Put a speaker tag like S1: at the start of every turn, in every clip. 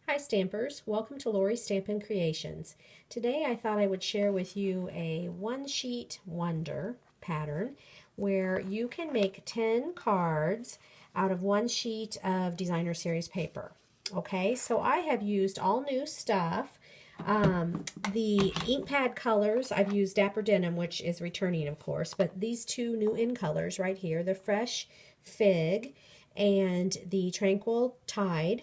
S1: Hi Stampers, welcome to Lori's Stampin' Creations. Today I thought I would share with you a one sheet wonder pattern where you can make 10 cards out of one sheet of designer series paper. Okay, so I have used all new stuff. The ink pad colors, I've used Dapper Denim, which is returning of course, but these two new in colors right here, the Fresh Fig and the Tranquil Tide.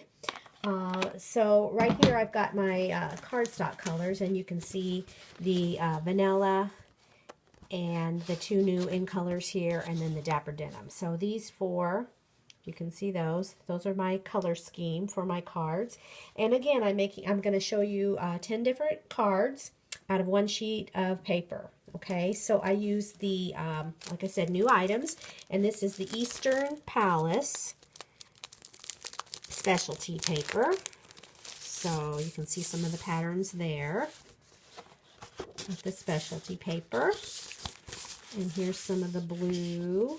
S1: So right here I've got my cardstock colors, and you can see the vanilla and the two new in colors here, and then the Dapper Denim. So these four, you can see those are my color scheme for my cards. And again, I'm going to show you 10 different cards out of one sheet of paper. Okay, so I use the like I said, new items, and this is the Eastern Palace specialty paper. So you can see some of the patterns there with the specialty paper. And here's some of the blue.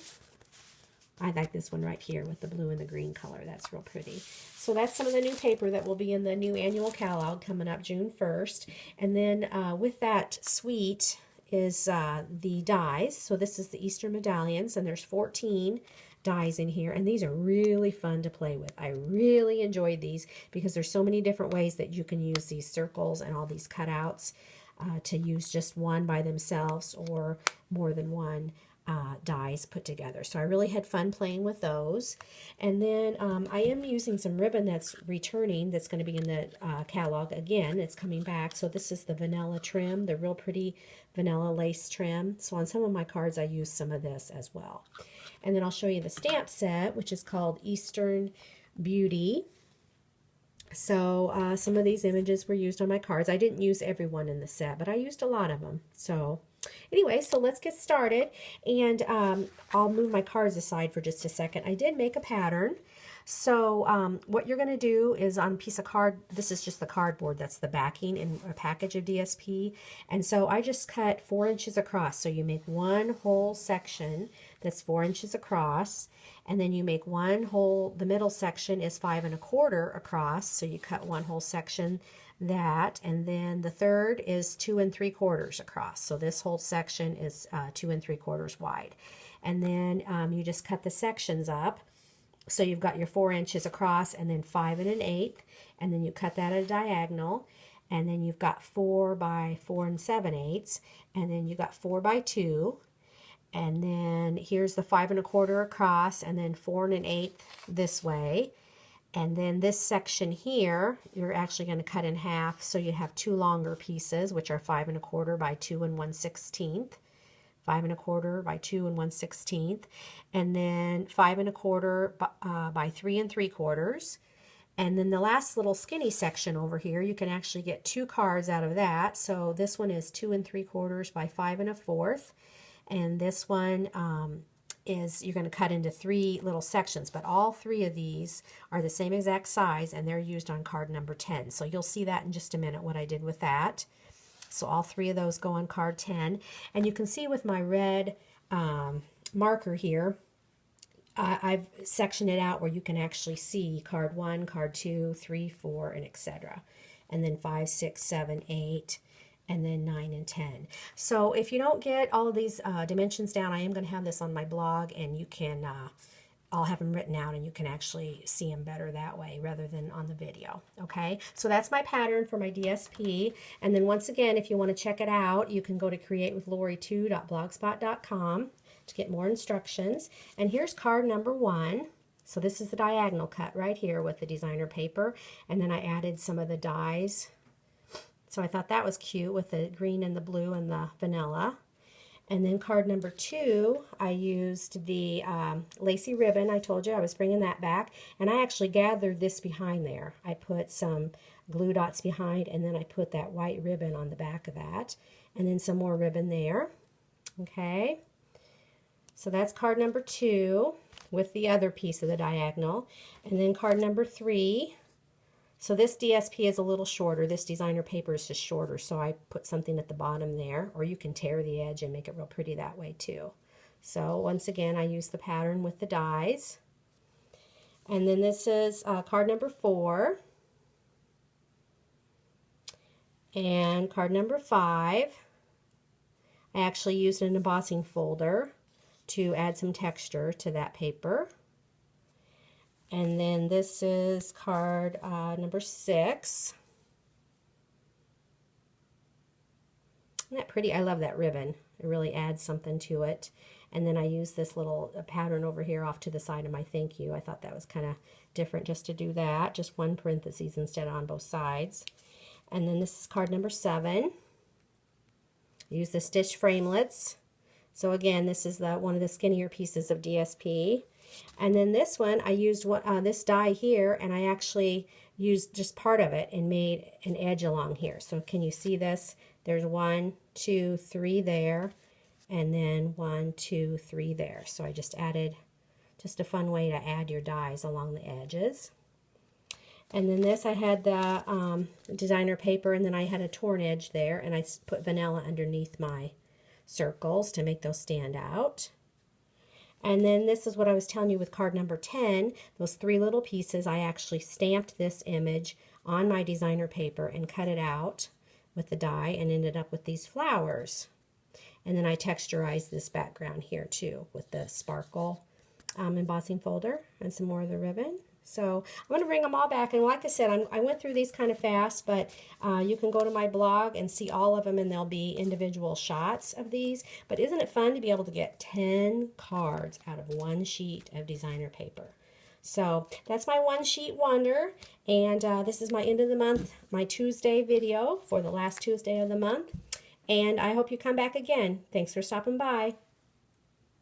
S1: I like this one right here with the blue and the green color. That's real pretty. So that's some of the new paper that will be in the new annual catalog coming up June 1st. And then with that suite is the dies. So this is the Easter medallions, and there's 14 dies in here, and these are really fun to play with. I really enjoyed these because there's so many different ways that you can use these circles and all these cutouts to use just one by themselves or more than one dies put together. So I really had fun playing with those. And then I am using some ribbon that's returning, that's going to be in the catalog again. It's coming back. So this is the vanilla trim, the real pretty vanilla lace trim. So on some of my cards I use some of this as well. And then I'll show you the stamp set, which is called Eastern Beauty. So some of these images were used on my cards. I didn't use every one in the set, but I used a lot of them. So anyway, so let's get started. And I'll move my cards aside for just a second. I did make a pattern. So what you're going to do is on a piece of card, this is just the cardboard, that's the backing in a package of DSP. And so I just cut 4 inches across. So you make one whole section that's 4 inches across. And then you make one whole, the middle section is 5 1/4 across. So you cut one whole section that, and then the third is 2 3/4 across. So this whole section is 2 3/4 wide. And then you just cut the sections up. So you've got your 4 inches across, and then 5 1/8, and then you cut that at a diagonal, and then you've got 4 by 4 7/8, and then you got 4 by 2, and then here's the 5 1/4 across, and then 4 1/8 this way. And then this section here, you're actually going to cut in half, so you have two longer pieces, which are 5 1/4 by 2 1/16. 5 1/4 by 2 1/16, and then 5 1/4 by 3 3/4. And then the last little skinny section over here, you can actually get 2 cards out of that. So this one is 2 3/4 by 5 1/4, and this one is, you're going to cut into 3 little sections, but all 3 of these are the same exact size, and they're used on card number 10. So you'll see that in just a minute, what I did with that. So all 3 of those go on card 10. And you can see with my red marker here, I've sectioned it out where you can actually see card 1, card 2, 3, 4, and etc. And then 5, 6, 7, 8, and then 9 and 10. So if you don't get all of these dimensions down, I am going to have this on my blog, and you can I'll have them written out, and you can actually see them better that way rather than on the video. Okay, so that's my pattern for my DSP. And then once again, if you want to check it out, you can go to createwithlori2.blogspot.com to get more instructions. And here's card number 1. So this is the diagonal cut right here with the designer paper, and then I added some of the dies. So I thought that was cute with the green and the blue and the vanilla. And then card number 2, I used the lacy ribbon. I told you I was bringing that back. And I actually gathered this behind there. I put some glue dots behind, and then I put that white ribbon on the back of that. And then some more ribbon there. Okay. So that's card number 2 with the other piece of the diagonal. And then card number 3. So this DSP is a little shorter. This designer paper is just shorter, so I put something at the bottom there, or you can tear the edge and make it real pretty that way too. So once again, I use the pattern with the dies. And then this is card number 4. And card number 5, I actually used an embossing folder to add some texture to that paper. And then this is card number 6. Isn't that pretty? I love that ribbon. It really adds something to it. And then I use this little pattern over here off to the side of my thank you. I thought that was kind of different just to do that. Just one parentheses instead on both sides. And then this is card number 7. I use the stitch framelits. So again, this is one of the skinnier pieces of DSP. And then this one, I used this die here, and I actually used just part of it and made an edge along here. So can you see this? There's 1, 2, 3 there, and then 1, 2, 3 there. So I just added just a fun way to add your dies along the edges. And then this, I had the designer paper, and then I had a torn edge there, and I put vanilla underneath my circles to make those stand out. And then this is what I was telling you with card number 10, those 3 little pieces. I actually stamped this image on my designer paper and cut it out with the die and ended up with these flowers. And then I texturized this background here too with the sparkle embossing folder and some more of the ribbon. So I'm going to bring them all back, and like I said, I went through these kind of fast, but you can go to my blog and see all of them, and there'll be individual shots of these. But isn't it fun to be able to get 10 cards out of one sheet of designer paper? So that's my one sheet wonder, and this is my end of the month, my Tuesday video for the last Tuesday of the month. And I hope you come back again. Thanks for stopping by.